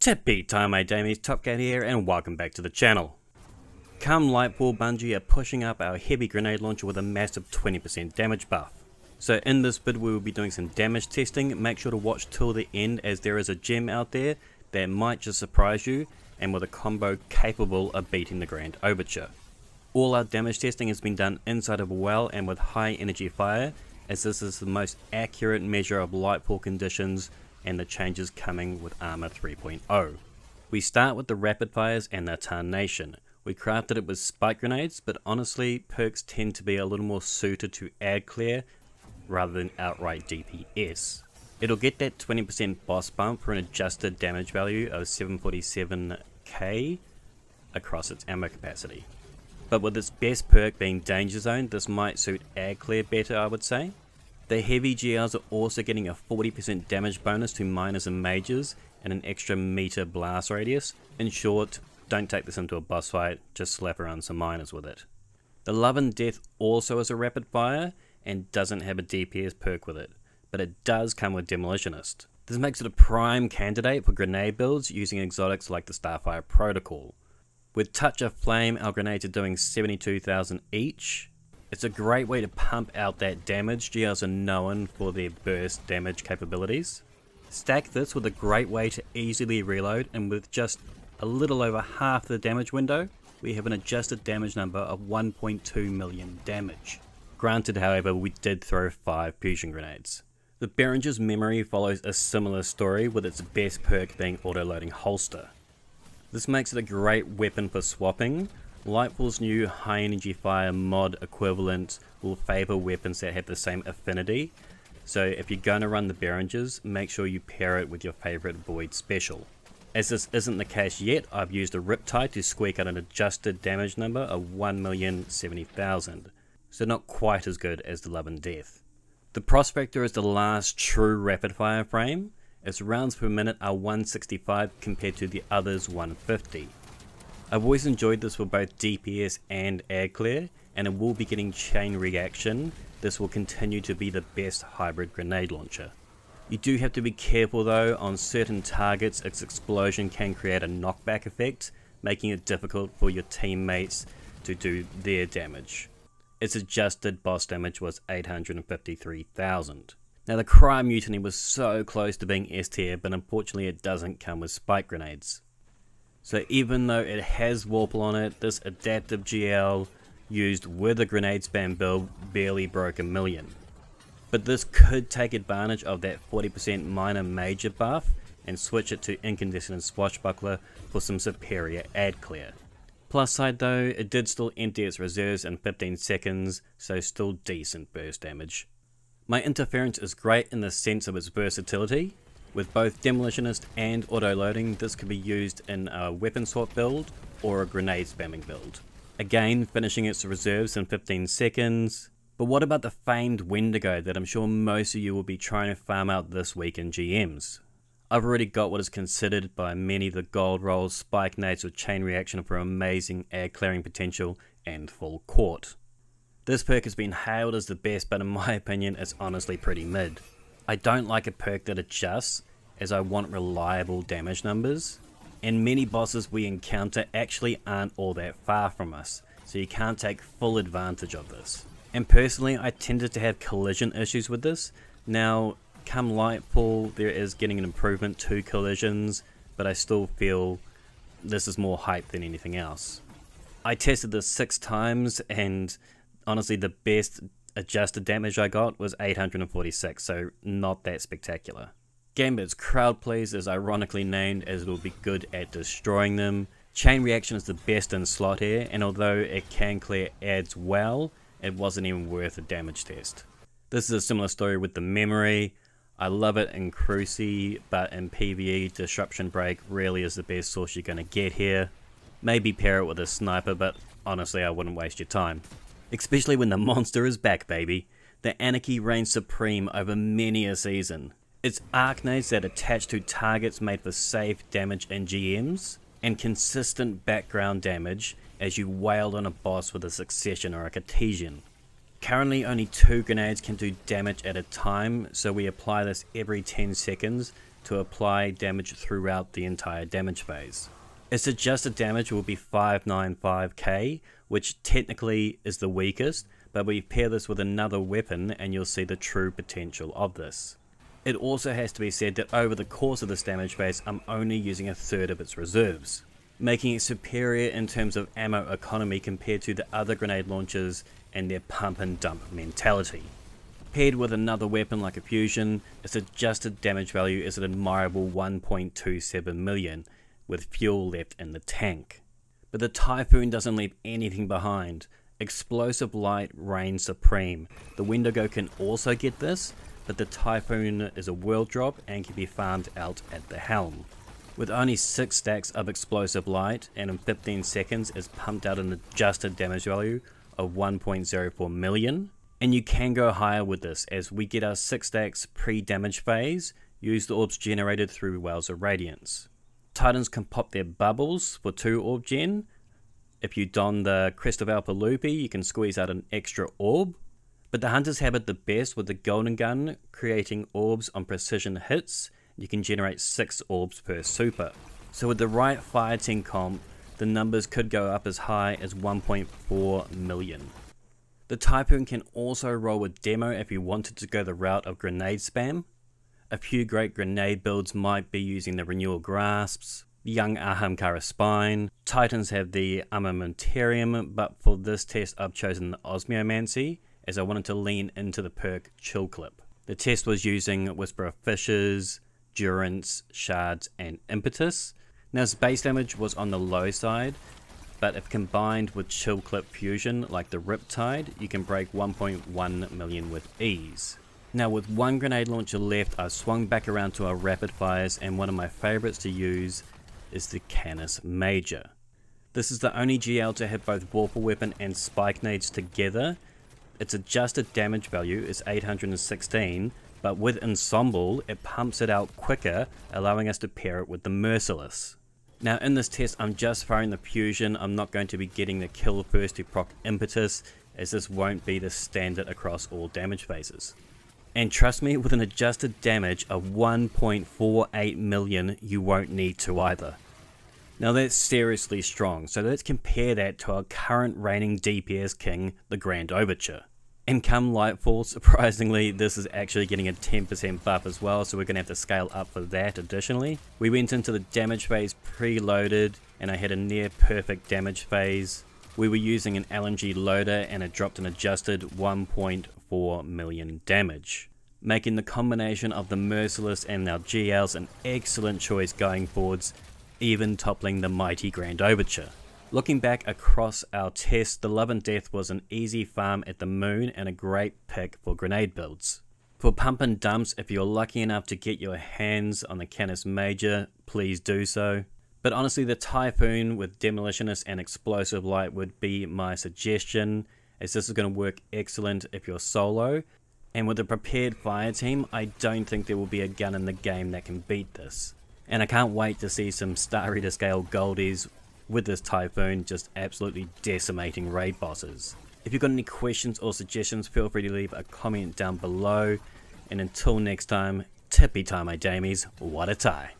Tippy time, my damies, Top Cat here, and welcome back to the channel. Come Lightfall, Bungie are pushing up our heavy grenade launcher with a massive 20% damage buff. So in this vid we will be doing some damage testing. Make sure to watch till the end, as there is a gem out there that might just surprise you, and with a combo capable of beating the Grand Overture. All our damage testing has been done inside of a well and with high energy fire, as this is the most accurate measure of Lightfall conditions and the changes coming with Armor 3.0. We start with the rapid fires and the Tarnation. We crafted it with spike grenades, but honestly perks tend to be a little more suited to ad clear rather than outright DPS. It'll get that 20% boss bump for an adjusted damage value of 747k across its ammo capacity. But with its best perk being Danger Zone, this might suit ad clear better, I would say. The heavy GLs are also getting a 40% damage bonus to miners and mages and an extra meter blast radius. In short, don't take this into a boss fight, just slap around some miners with it. The Love and Death also is a rapid fire and doesn't have a DPS perk with it, but it does come with Demolitionist. This makes it a prime candidate for grenade builds using exotics like the Starfire Protocol. With Touch of Flame, our grenades are doing 72,000 each. It's a great way to pump out that damage. GLs are known for their burst damage capabilities. Stack this with a great way to easily reload, and with just a little over half the damage window, we have an adjusted damage number of 1.2 million damage. Granted, however, we did throw 5 fusion grenades. The Berenger's memory follows a similar story, with its best perk being autoloading holster. This makes it a great weapon for swapping. Lightfall's new high energy fire mod equivalent will favour weapons that have the same affinity, so if you're going to run the Berengers, make sure you pair it with your favourite Void special. As this isn't the case yet, I've used a Riptide to squeak out an adjusted damage number of 1,070,000, so not quite as good as the Love and Death. The Prospector is the last true rapid fire frame. Its rounds per minute are 165 compared to the others 150. I've always enjoyed this for both DPS and ad clear, and it will be getting chain reaction. This will continue to be the best hybrid grenade launcher. You do have to be careful though. On certain targets its explosion can create a knockback effect, making it difficult for your teammates to do their damage. Its adjusted boss damage was 853,000. Now the Crime Mutiny was so close to being S tier, but unfortunately it doesn't come with spike grenades. So even though it has Warple on it, this adaptive GL used with a grenade spam build barely broke 1 million. But this could take advantage of that 40% minor major buff and switch it to Incandescent and Swashbuckler for some superior ad clear. Plus side though, it did still empty its reserves in 15 seconds, so still decent burst damage. My interference is great in the sense of its versatility. With both Demolitionist and autoloading, this can be used in a weapon swap build or a grenade spamming build. Again, finishing its reserves in 15 seconds. But what about the famed Wendigo that I'm sure most of you will be trying to farm out this week in GMs? I've already got what is considered by many the gold rolls, spike nades with chain reaction for amazing ad clearing potential and full court. This perk has been hailed as the best, but in my opinion it's honestly pretty mid. I don't like a perk that adjusts, as I want reliable damage numbers, and many bosses we encounter actually aren't all that far from us, so you can't take full advantage of this. And personally I tended to have collision issues with this. Now come Lightfall there is getting an improvement to collisions, but I still feel this is more hype than anything else. I tested this 6 times and honestly the best adjusted damage I got was 846, so not that spectacular. Gambit's Crowd Please is ironically named as it will be good at destroying them. Chain reaction is the best in slot here, and although it can clear ads well, it wasn't even worth a damage test. This is a similar story with the memory. I love it in Cruci, but in PvE, Disruption Break really is the best source you're going to get here. Maybe pair it with a sniper, but honestly I wouldn't waste your time. Especially when the monster is back, baby. The Anarchy reigns supreme over many a season. It's arcnades that attach to targets made for safe damage in GMs, and consistent background damage as you wailed on a boss with a Succession or a Cartesian. Currently only 2 grenades can do damage at a time, so we apply this every 10 seconds to apply damage throughout the entire damage phase. Its adjusted damage will be 595k, which technically is the weakest, but we pair this with another weapon and you'll see the true potential of this. It also has to be said that over the course of this damage phase, I'm only using a third of its reserves, making it superior in terms of ammo economy compared to the other grenade launchers and their pump and dump mentality. Paired with another weapon like a fusion, its adjusted damage value is an admirable 1.27 million, with fuel left in the tank. But the Typhon doesn't leave anything behind. Explosive light reigns supreme. The Wendigo can also get this, but the Typhon is a world drop and can be farmed out at the helm. With only 6 stacks of explosive light, and in 15 seconds is pumped out an adjusted damage value of 1.04 million. And you can go higher with this, as we get our 6 stacks pre-damage phase, use the orbs generated through Wells of Radiance. Titans can pop their bubbles for 2 orb gen. If you don the Crest of Alpha Loopy, you can squeeze out an extra orb. But the Hunters have it the best with the Golden Gun, creating orbs on precision hits. You can generate 6 orbs per super. So with the right fire team comp, the numbers could go up as high as 1.4 million. The Typhon can also roll with demo if you wanted to go the route of grenade spam. A few great grenade builds might be using the Renewal Grasps, Young Ahamkara Spine. Titans have the Armamentarium, but for this test I've chosen the Osmiomancy, as I wanted to lean into the perk Chill Clip. The test was using Whisper of Fishes, Durance, Shards and Impetus. Now its base damage was on the low side, but if combined with Chill Clip Fusion like the Riptide, you can break 1.1 million with ease. Now with one grenade launcher left, I've swung back around to our rapid fires, and one of my favorites to use is the Canis Major. This is the only GL to have both Warple Weapon and Spike Nades together. Its adjusted damage value is 816, but with Ensemble it pumps it out quicker, allowing us to pair it with the Merciless. Now in this test I'm just firing the fusion. I'm not going to be getting the kill first to proc Impetus, as this won't be the standard across all damage phases. And trust me, with an adjusted damage of 1.48 million, you won't need to either. Now that's seriously strong, so let's compare that to our current reigning DPS king, the Grand Overture. And come Lightfall, surprisingly, this is actually getting a 10% buff as well, so we're going to have to scale up for that additionally. We went into the damage phase preloaded, and I had a near perfect damage phase. We were using an LMG loader, and it dropped an adjusted 1.4 million damage, making the combination of the Merciless and our GLs an excellent choice going forwards, even toppling the mighty Grand Overture. Looking back across our test, the Love and Death was an easy farm at the moon and a great pick for grenade builds. For pump and dumps, if you're lucky enough to get your hands on the Canis Major, please do so. But honestly, the Typhon with Demolitionist and Explosive Light would be my suggestion, as this is going to work excellent if you're solo. And with a prepared fire team, I don't think there will be a gun in the game that can beat this. And I can't wait to see some Star Eater scale goldies with this Typhon just absolutely decimating raid bosses. If you've got any questions or suggestions, feel free to leave a comment down below. And until next time, tippy tie my damies, what a tie.